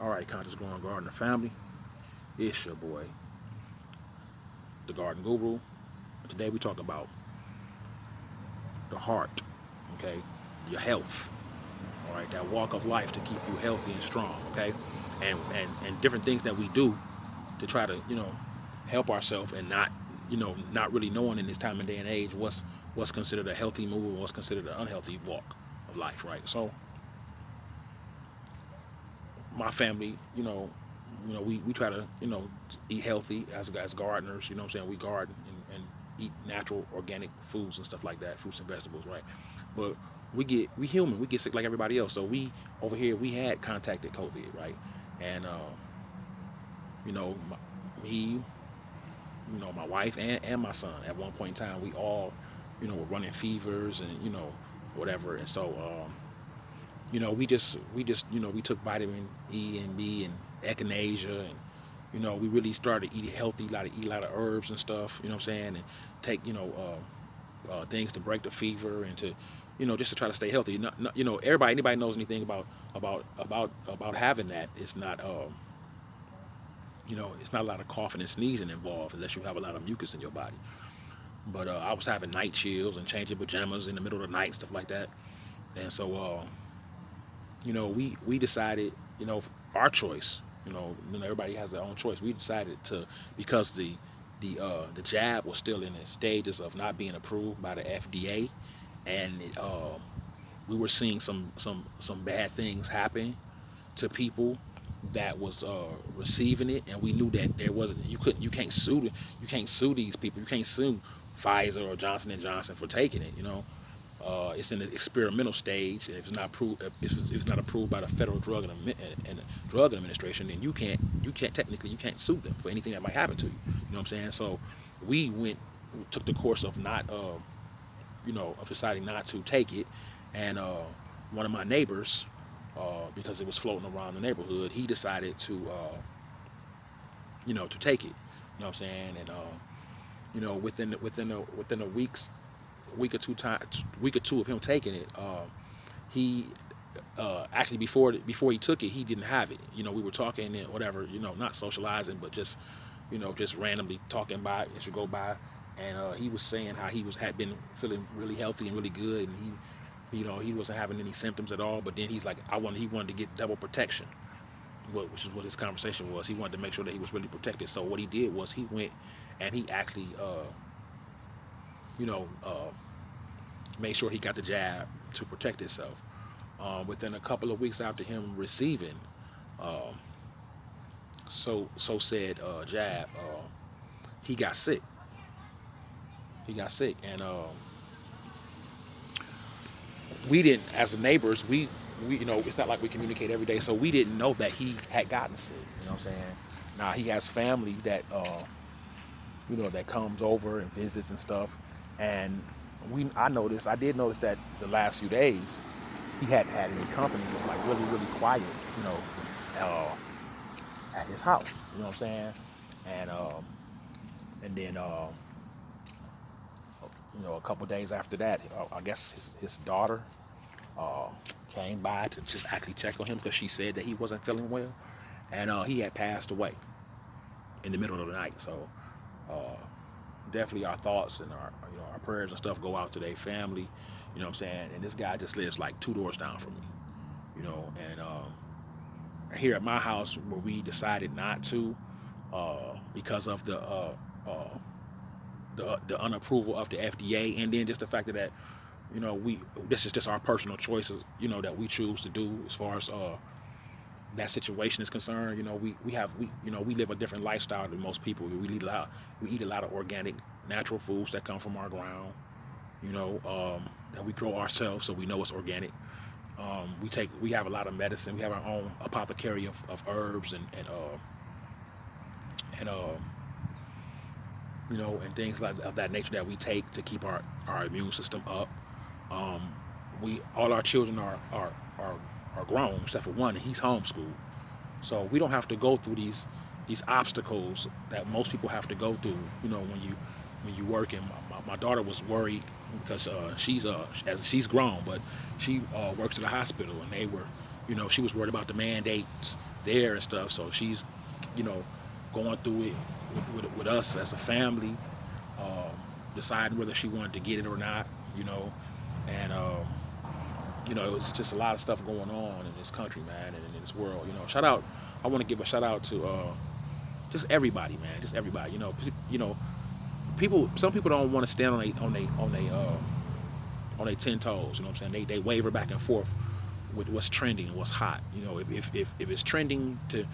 All right, Conscious Growing Gardener family, it's your boy, the Garden Guru. Today we talk about the heart, okay, your health, all right, that walk of life to keep you healthy and strong, okay, and different things that we do to try to help ourselves and not not really knowing in this time and day and age what's considered a healthy move and what's considered an unhealthy walk of life, right? So my family, we try to eat healthy as gardeners. You know what I'm saying? We garden and eat natural organic foods and stuff like that, fruits and vegetables, right? But we human, we get sick like everybody else. So we over here we had contacted COVID, right? And you know my, me, my wife and my son at one point in time, we all were running fevers and whatever. And so we just we took vitamin E and B and echinacea, and we really started eating healthy, eat a lot of herbs and stuff, you know what I'm saying, and take things to break the fever and to just to try to stay healthy. Not, anybody knows anything about having that, it's not it's not a lot of coughing and sneezing involved unless you have a lot of mucus in your body. But I was having night chills and changing pajamas in the middle of the night, stuff like that. And so we decided, our choice, everybody has their own choice. We decided to, because the jab was still in the stages of not being approved by the FDA, and we were seeing some bad things happen to people that was receiving it, and we knew that there wasn't, you can't sue these people, you can't sue Pfizer or Johnson & Johnson for taking it. It's in the experimental stage. If it's not approved, if it's not approved by the Federal and Drug Administration, then you can't technically you can't sue them for anything that might happen to you. You know what I'm saying? So we took the course of not of deciding not to take it, and one of my neighbors, because it was floating around the neighborhood, he decided to to take it. You know what I'm saying? And within a week or two of him taking it, he actually before he took it, he didn't have it. We were talking and whatever, not socializing, but just randomly talking by as you go by, and he was saying how had been feeling really healthy and really good, and he wasn't having any symptoms at all. But then he's like, he wanted to get double protection, which is what his conversation was. He wanted to make sure that he was really protected. So what he did was he went and he actually you know uh, made sure he got the jab to protect himself. Within a couple of weeks after him receiving um, so said jab, he got sick. He got sick, and we didn't, as neighbors, we it's not like we communicate every day, so we didn't know that he had gotten sick. You know what I'm saying? Now he has family that that comes over and visits and stuff, and I did notice that the last few days he hadn't had any company. It was like really, really quiet, you know, uh, at his house. You know what I'm saying? And then a couple days after that, I guess his daughter uh, came by to just actually check on him because she said that he wasn't feeling well, and he had passed away in the middle of the night. So uh, definitely our thoughts and our prayers and stuff go out to their family. You know what I'm saying? And this guy just lives like two doors down from me. And here at my house where we decided not to, because of the unapproval of the FDA, and then just the fact that we this is just our personal choices, that we choose to do as far as that situation is concerned. We live a different lifestyle than most people. We eat a lot of organic, natural foods that come from our ground. That we grow ourselves, so we know it's organic. We have a lot of medicine. We have our own apothecary of herbs and things like of that nature that we take to keep our immune system up. Um, we all our children are grown except for one, and he's homeschooled. So we don't have to go through these obstacles that most people have to go through. When you work, and my daughter was worried because she's grown, but she works at a hospital, and they were, she was worried about the mandates there and stuff. So she's, you know, going through it with us as a family, um, deciding whether she wanted to get it or not, you know. And you know, it was just a lot of stuff going on in this country, man, and in this world. You know, shout out. I want to give a shout out to just everybody, man, just everybody. You know, people. Some people don't want to stand on their 10 toes. You know what I'm saying? They waver back and forth with what's trending and what's hot. You know, if it's trending to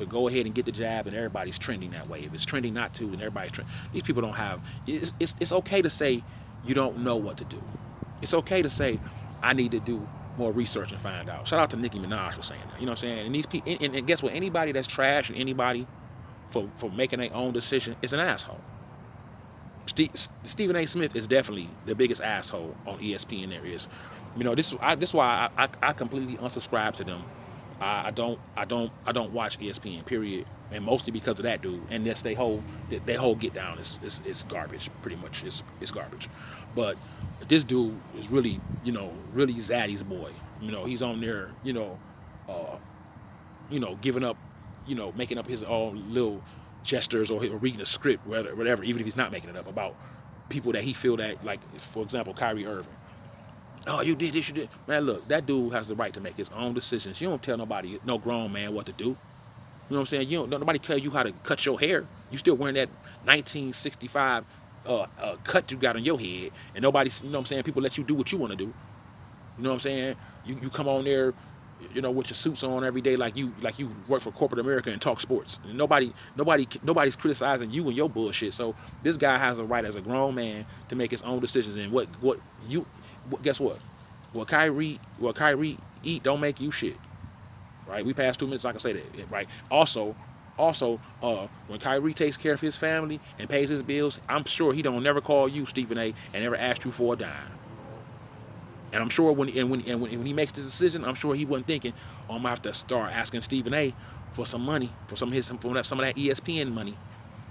go ahead and get the jab, and everybody's trending that way. If it's trending not to, and everybody's trending, these people don't have. It's okay to say you don't know what to do. It's okay to say I need to do more research and find out. Shout out to Nicki Minaj for saying that. You know what I'm saying? And these people, and guess what? Anybody that's trash and anybody for making their own decision is an asshole. Stephen A. Smith is definitely the biggest asshole on ESPN there is. You know, this is why I completely unsubscribe to them. I don't watch ESPN, period, and mostly because of that dude. And that's they whole get down is garbage, pretty much. It's garbage. But this dude is really, you know, really Zaddy's boy. You know, he's on there, uh, giving up, making up his own little gestures or reading a script, whatever, even if he's not making it up, about people that he feel that, like, for example, Kyrie Irving. Oh, you did this, you did. Man, look, that dude has the right to make his own decisions. You don't tell nobody, no grown man, what to do. You know what I'm saying? Nobody tell you how to cut your hair. You still wearing that 1965 cut you got on your head, and nobody, you know what I'm saying? People let you do what you want to do. You know what I'm saying? You come on there, with your suits on every day, like you work for corporate America and talk sports. And nobody's criticizing you and your bullshit. So this guy has a right as a grown man to make his own decisions. And guess what? What Kyrie eat don't make you shit, right? We passed 2 minutes, I can say that, right? Also, when Kyrie takes care of his family and pays his bills, I'm sure he don't never call you, Stephen A, and never ask you for a dime. And I'm sure when he makes this decision, I'm sure he wasn't thinking, oh, I'm gonna have to start asking Stephen A for some money, for some of that ESPN money,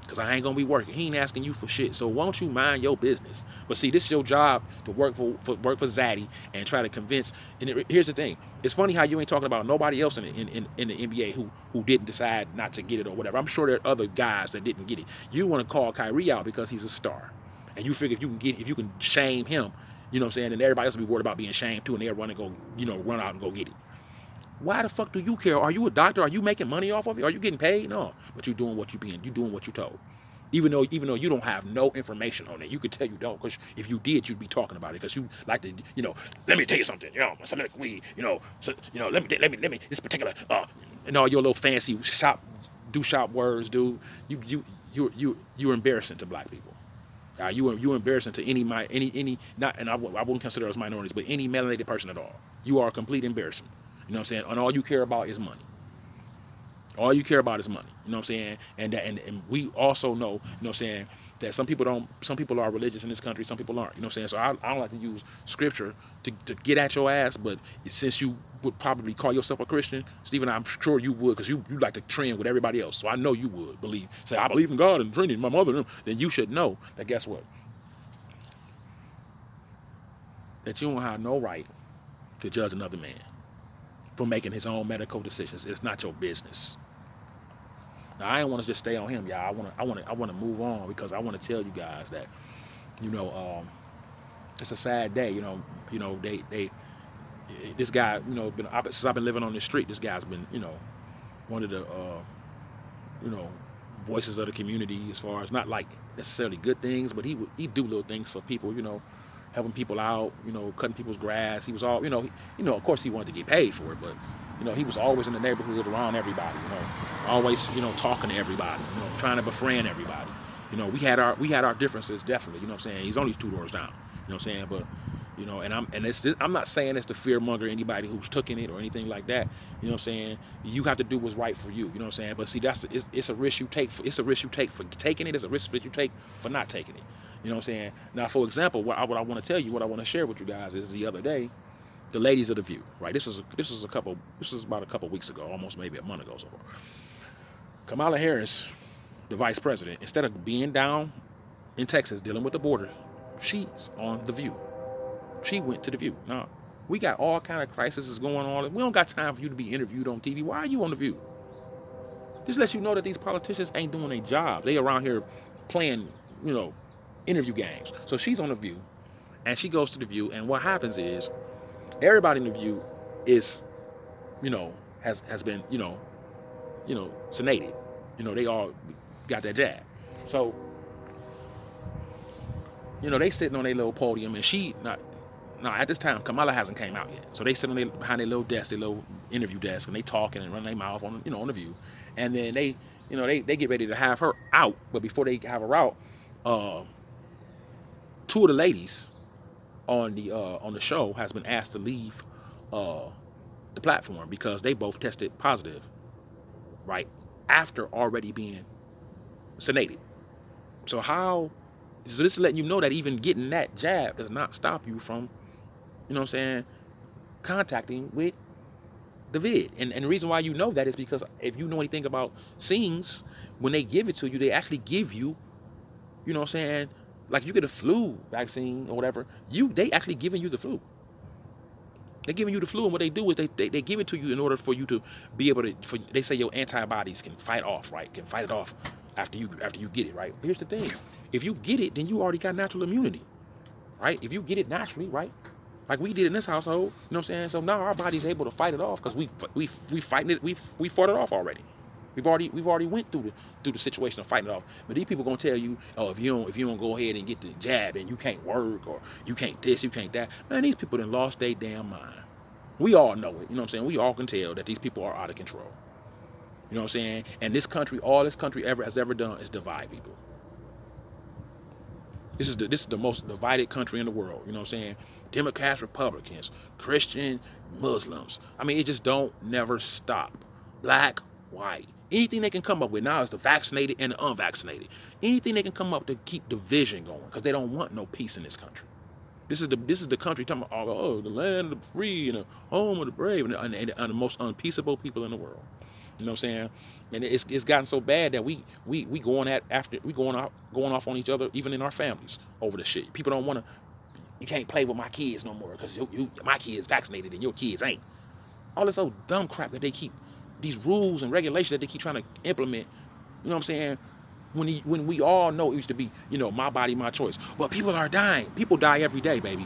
because I ain't gonna be working. He ain't asking you for shit. So won't you mind your business? But see, this is your job to work for Zaddy and try to convince. And here's the thing: it's funny how you ain't talking about nobody else in the NBA who didn't decide not to get it or whatever. I'm sure there are other guys that didn't get it. You want to call Kyrie out because he's a star, and you figure if you can shame him, you know what I'm saying, and everybody else will be worried about being shamed too, and they'll run out and go get it. Why the fuck do you care? Are you a doctor? Are you making money off of it? Are you getting paid? No, but you're doing what you're doing what you told. Even though you don't have no information on it, you could tell you don't, because if you did, you'd be talking about it, because you like to, let me tell you something, something like weed, so, let me this particular, and all your little fancy shop words, dude. You're embarrassing to black people. You embarrassing to any not, and I wouldn't consider us minorities, but any melanated person at all. You are a complete embarrassment. You know what I'm saying? And all you care about is money. All you care about is money. You know what I'm saying? And we also know, you know what I'm saying, that some people are religious in this country, some people aren't. You know what I'm saying? So I don't like to use scripture to get at your ass, but since you would probably call yourself a Christian, Stephen, I'm sure you would, because you like to trend with everybody else. So I know you would say, I believe in God and Trinity, my mother, then you should know that, guess what? That you don't have no right to judge another man for making his own medical decisions. It's not your business. Now, I don't want to just stay on him, y'all. I want to move on, because I want to tell you guys that, it's a sad day. This guy, since I've been living on this street, this guy's been, one of the, voices of the community, as far as not like necessarily good things, but he do little things for people, helping people out, cutting people's grass. He was all, of course he wanted to get paid for it, but, he was always in the neighborhood around everybody, always, talking to everybody, trying to befriend everybody. We had our differences, definitely, you know what I'm saying? He's only 2 doors down, you know what I'm saying? But, I'm not saying it's to fearmonger anybody who's taking it or anything like that, you know what I'm saying? You have to do what's right for you, you know what I'm saying? But see, it's a risk you take. It's a risk you take for taking it. It's a risk that you take for not taking it. You know what I'm saying? Now, for example, what I want to tell you, what I want to share with you guys is the other day, the ladies of The View, right? This was about a couple weeks ago, almost maybe a month ago so far. Kamala Harris, the vice president, instead of being down in Texas dealing with the border, she's on The View. She went to The View. Now, we got all kind of crises going on. We don't got time for you to be interviewed on TV. Why are you on The View? This lets you know that these politicians ain't doing their job. They around here playing, you know, interview games. So she's on the View, and she goes to the View, and what happens is everybody in the View is, you know, has been, sedated. They all got that jab. So, they sitting on their little podium, and she not. Now at this time, Kamala hasn't came out yet, so they sit behind their little desk, their little interview desk, and they talking and running their mouth on the View, and then they get ready to have her out, but before they have her out, uh, two of the ladies on the show has been asked to leave uh, the platform because they both tested positive, right after already being sedated. So this is letting you know that even getting that jab does not stop you from, contacting with the vid. And the reason why you know that is because if you know anything about scenes, when they give it to you, they actually give you, like you get a flu vaccine or whatever, they actually giving you the flu. They're giving you the flu, and what they do is they give it to you in order for you to be able to, they say your antibodies can fight off, right? Can fight it off after you get it, right? Here's the thing. If you get it, then you already got natural immunity, right? If you get it naturally, right? Like we did in this household, you know what I'm saying? So now our body's able to fight it off because we fighting it, we fought it off already. We've already went through the situation of fighting it off. But these people gonna tell you, oh, if you don't go ahead and get the jab, and you can't work, or you can't this, you can't that. Man, these people done lost their damn mind. We all know it, you know what I'm saying? We all can tell that these people are out of control. You know what I'm saying? And this country, all this country has ever done is divide people. This is the most divided country in the world. You know what I'm saying? Democrats, Republicans, Christian, Muslims. I mean, it just don't never stop. Black, white. Anything they can come up with now is the vaccinated and the unvaccinated. Anything they can come up to keep division going because they don't want no peace in this country. This is the country talking about, oh, the land of the free and the home of the brave and the most unpeaceable people in the world. You know what I'm saying? And it's gotten so bad that we going off on each other, even in our families, over the shit. People don't want to. You can't play with my kids no more because my kids vaccinated and your kids ain't. All this old dumb crap that they keep, these rules and regulations that they keep trying to implement. You know what I'm saying? When we all know it used to be, my body, my choice. Well, people are dying. People die every day, baby.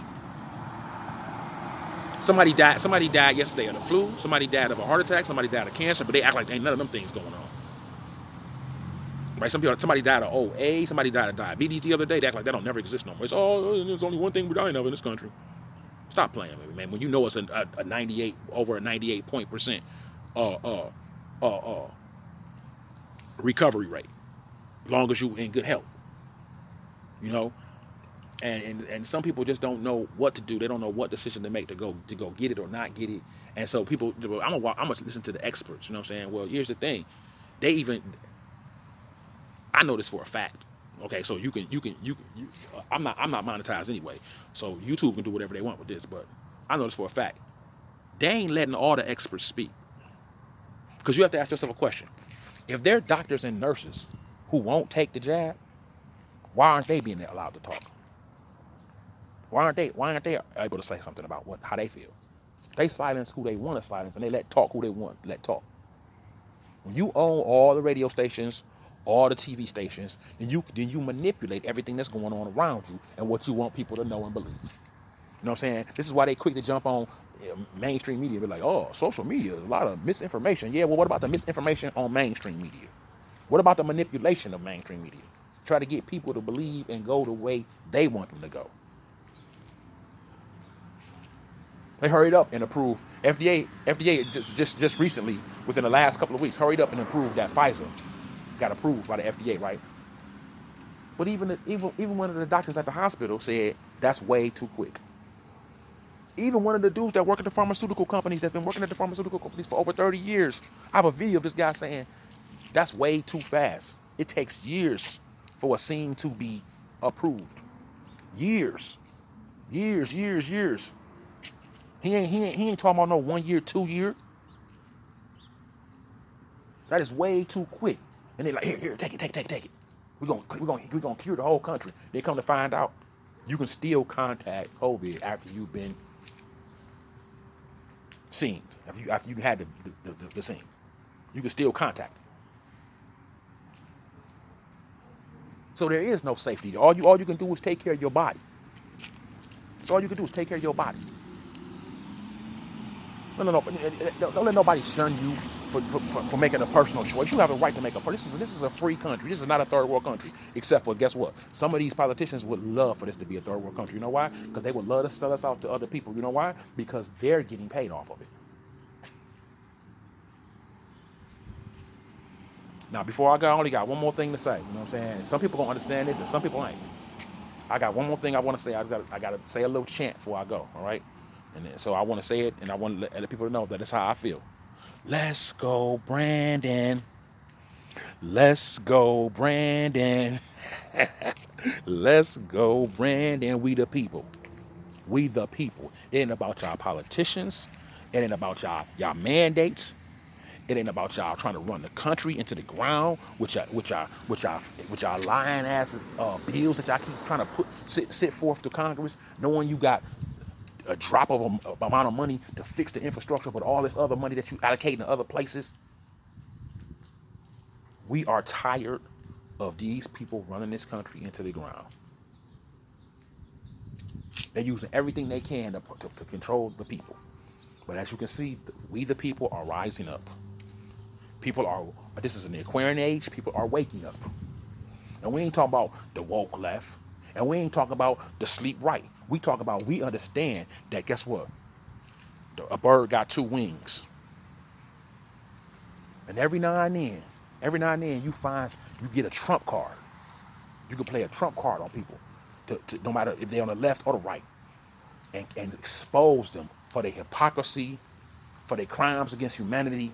Somebody died yesterday of the flu. Somebody died of a heart attack. Somebody died of cancer. But they act like ain't none of them things going on. Right? Somebody died of OA. Somebody died of diabetes the other day. They act like that don't never exist no more. It's there's only one thing we're dying of in this country. Stop playing, man. When you know it's a 98 over a 98% recovery rate, long as you in good health. And some people just don't know what to do. They don't know what decision to make to go get it or not get it. And so people, I'm gonna listen to the experts. You know what I'm saying? Well, here's the thing. I know this for a fact. Okay, so you can. I'm not monetized anyway, so YouTube can do whatever they want with this. But I know this for a fact. They ain't letting all the experts speak, because you have to ask yourself a question. If they're doctors and nurses who won't take the jab, why aren't they being allowed to talk? Why aren't they able to say something about how they feel? They silence who they want to silence, and they let talk who they want to let talk. When you own all the radio stations, all the TV stations, then you manipulate everything that's going on around you and what you want people to know and believe. You know what I'm saying? This is why they quick to jump on mainstream media. Be like, oh, social media, a lot of misinformation. Yeah, well, what about the misinformation on mainstream media? What about the manipulation of mainstream media? Try to get people to believe and go the way they want them to go. They hurried up and approved. FDA just recently, within the last couple of weeks, hurried up and approved that Pfizer got approved by the FDA, right? But even one of the doctors at the hospital said that's way too quick. Even one of the dudes that work at the pharmaceutical companies, that's been working at the pharmaceutical companies for over 30 years, I have a video of this guy saying that's way too fast. It takes years for a scene to be approved. Years. He ain't talking about no 1 year, 2 year. That is way too quick. And they're like, here, take it. We're gonna cure the whole country. They come to find out, you can still contact COVID after you've been seen. After you had the scene, you can still contact it. So there is no safety. All you can do is take care of your body. All you can do is take care of your body. Don't let nobody shun you for making a personal choice. You have a right to make a. This is a free country. This is not a third world country. Except for, guess what? Some of these politicians would love for this to be a third world country. You know why? Because they would love to sell us out to other people. You know why? Because they're getting paid off of it. Now, before I go, I only got one more thing to say. You know what I'm saying? Some people gonna understand this, and some people ain't. I got one more thing I want to say. I got to say a little chant before I go. All right. And then, so I want to say it, and I want to let people know that that's how I feel. Let's go, Brandon. Let's go, Brandon. Let's go, Brandon. We the people. We the people. It ain't about y'all politicians. It ain't about y'all mandates. It ain't about y'all trying to run the country into the ground with y'all lying asses bills that y'all keep trying to sit forth to Congress, knowing you got a drop of amount of money to fix the infrastructure, but all this other money that you allocate in other places. We are tired of these people running this country into the ground. They're using everything they can to control the people. But as you can see, we the people are rising up. This is an Aquarian age, people are waking up. And we ain't talking about the woke left. And we ain't talking about the sleep right. We understand that, guess what? A bird got two wings. And every now and then you get a trump card. You can play a trump card on people, no matter if they're on the left or the right, and expose them for their hypocrisy, for their crimes against humanity,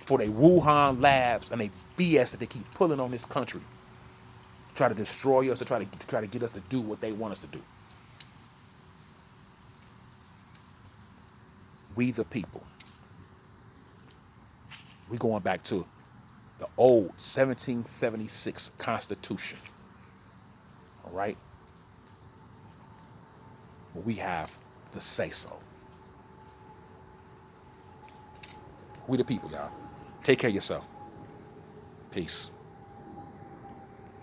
for their Wuhan labs and their BS that they keep pulling on this country, try to destroy us, to try to get us to do what they want us to do. We the people. We going back to the old 1776 Constitution. All right? We have the say so. We the people, y'all. Take care of yourself. Peace.